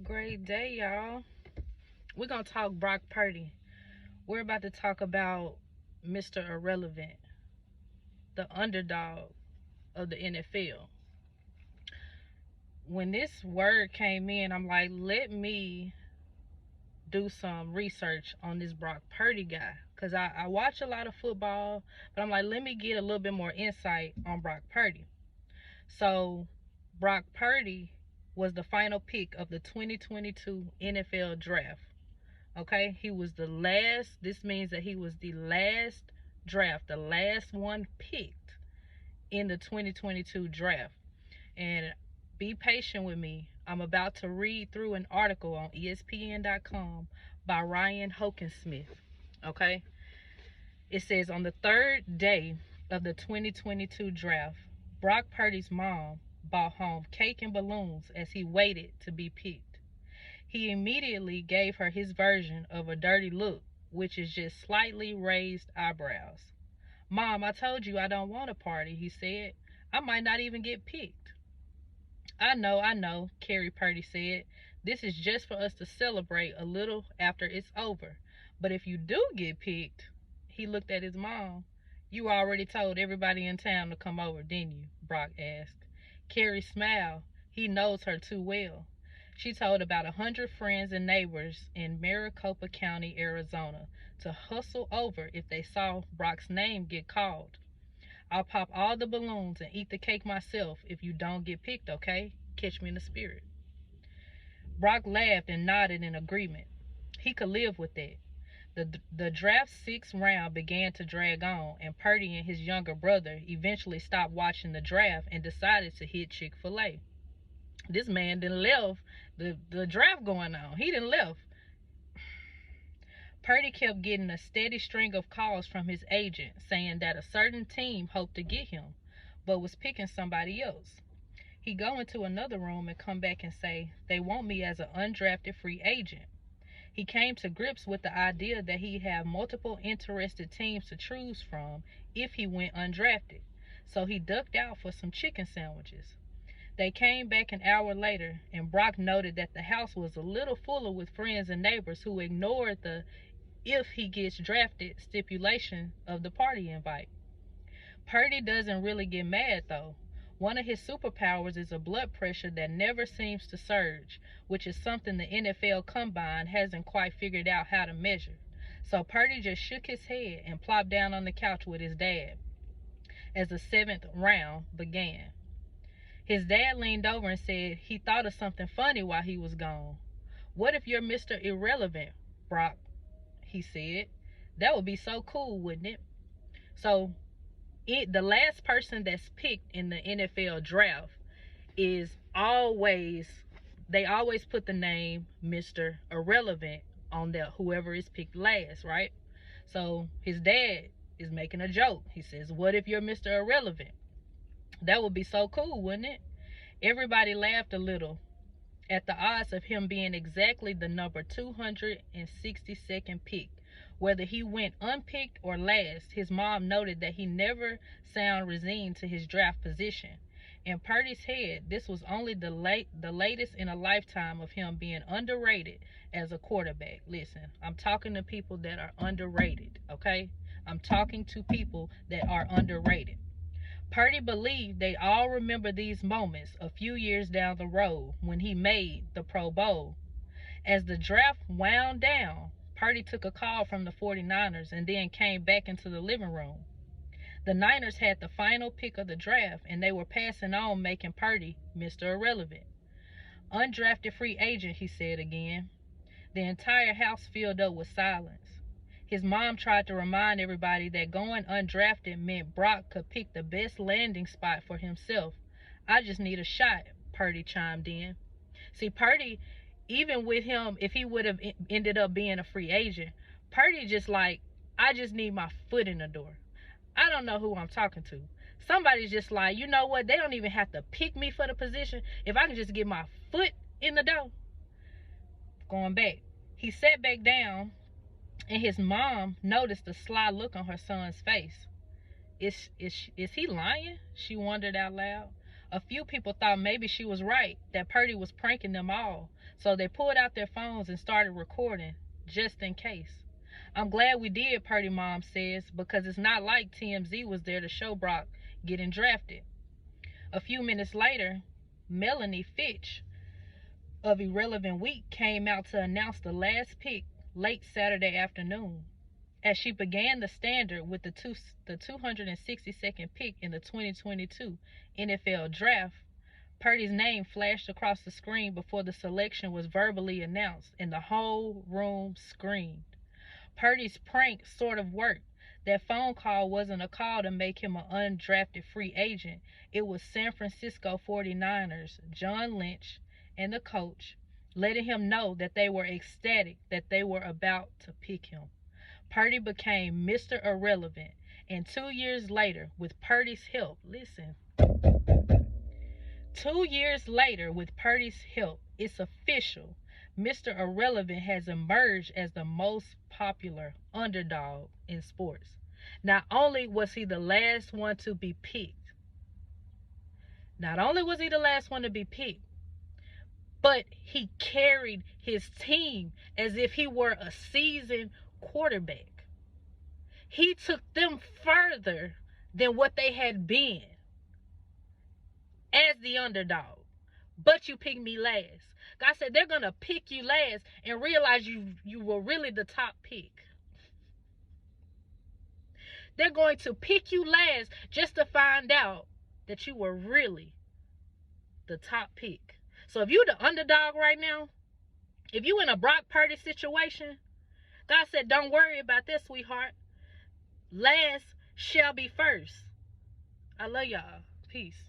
Great day, y'all. We're gonna talk Brock Purdy. We're about to talk about Mr. Irrelevant, the underdog of the NFL. When this word came in, I'm like, let me do some research on this Brock Purdy guy. Because I watch a lot of football, but I'm like, let me get a little bit more insight on Brock Purdy. So, Brock Purdy was the final pick of the 2022 NFL draft. Okay, he was the last. This means that he was the last draft, the last one picked in the 2022 draft. And be patient with me. I'm about to read through an article on ESPN.com by Ryan Hokensmith. Okay, it says on the third day of the 2022 draft, Brock Purdy's mom brought home cake and balloons as he waited to be picked. He immediately gave her his version of a dirty look, which is just slightly raised eyebrows. "Mom, I told you I don't want a party," he said. "I might not even get picked." I know, Carrie Purdy said. "This is just for us to celebrate a little after it's over. But if you do get picked," he looked at his mom. "You already told everybody in town to come over, didn't you?" Brock asked. Carrie smiled. He knows her too well. She told about 100 friends and neighbors in Maricopa County, Arizona, to hustle over if they saw Brock's name get called. "I'll pop all the balloons and eat the cake myself if you don't get picked, okay? Catch me in the spirit." Brock laughed and nodded in agreement. He could live with that. The draft's sixth round began to drag on, and Purdy and his younger brother eventually stopped watching the draft and decided to hit Chick-fil-A. This man didn't left the draft going on. He didn't left. Purdy kept getting a steady string of calls from his agent saying that a certain team hoped to get him, but was picking somebody else. He'd go into another room and come back and say, "They want me as an undrafted free agent." He came to grips with the idea that he'd have multiple interested teams to choose from if he went undrafted, so he ducked out for some chicken sandwiches. They came back an hour later, and Brock noted that the house was a little fuller with friends and neighbors who ignored the "if he gets drafted" stipulation of the party invite. Purdy doesn't really get mad though. One of his superpowers is a blood pressure that never seems to surge, which is something the NFL Combine hasn't quite figured out how to measure. So Purdy just shook his head and plopped down on the couch with his dad as the seventh round began. His dad leaned over and said he thought of something funny while he was gone. "What if you're Mr. Irrelevant, Brock?" he said. "That would be so cool, wouldn't it?" So the last person that's picked in the NFL draft is they always put the name Mr. Irrelevant on there, whoever is picked last, right? So his dad is making a joke. He says, "What if you're Mr. Irrelevant?" That would be so cool, wouldn't it? Everybody laughed a little at the odds of him being exactly the number 262nd pick. Whether he went unpicked or last, his mom noted that he never sounded resigned to his draft position. In Purdy's head, this was only the latest in a lifetime of him being underrated as a quarterback. Listen, I'm talking to people that are underrated, okay? I'm talking to people that are underrated. Purdy believed they all remember these moments a few years down the road when he made the Pro Bowl. As the draft wound down, Purdy took a call from the 49ers and then came back into the living room. The Niners had the final pick of the draft, and they were passing on, making Purdy Mr. Irrelevant. "Undrafted free agent," he said again. The entire house filled up with silence. His mom tried to remind everybody that going undrafted meant Brock could pick the best landing spot for himself. "I just need a shot," Purdy chimed in. See, Purdy, even with him, if he would have ended up being a free agent, Purdy just like, "I just need my foot in the door. I don't know who I'm talking to. Somebody's just like, you know what? They don't even have to pick me for the position. If I can just get my foot in the door." Going back, he sat back down, and his mom noticed the sly look on her son's face. Is he lying?" she wondered out loud. A few people thought maybe she was right, that Purdy was pranking them all, so they pulled out their phones and started recording, just in case. I'm glad we did, Purdy mom says, because it's not like TMZ was there to show Brock getting drafted. A few minutes later, Melanie Fitch of Irrelevant Week came out to announce the last pick late Saturday afternoon. As she began the standard with the 262nd pick in the 2022 NFL Draft, Purdy's name flashed across the screen before the selection was verbally announced, and the whole room screamed. Purdy's prank sort of worked. That phone call wasn't a call to make him an undrafted free agent. It was San Francisco 49ers, John Lynch, and the coach, letting him know that they were ecstatic that they were about to pick him. Purdy became Mr. Irrelevant, and 2 years later, with Purdy's help, 2 years later, with Purdy's help, it's official. Mr. Irrelevant has emerged as the most popular underdog in sports. Not only was he the last one to be picked, but he carried his team as if he were a seasoned quarterback. He took them further than what they had been as the underdog. But you picked me last. God said they're going to pick you last and realize you were really the top pick. They're going to pick you last just to find out that you were really the top pick. So if you're the underdog right now, if you in a Brock Purdy situation, God said, don't worry about this, sweetheart. Last shall be first. I love y'all. Peace.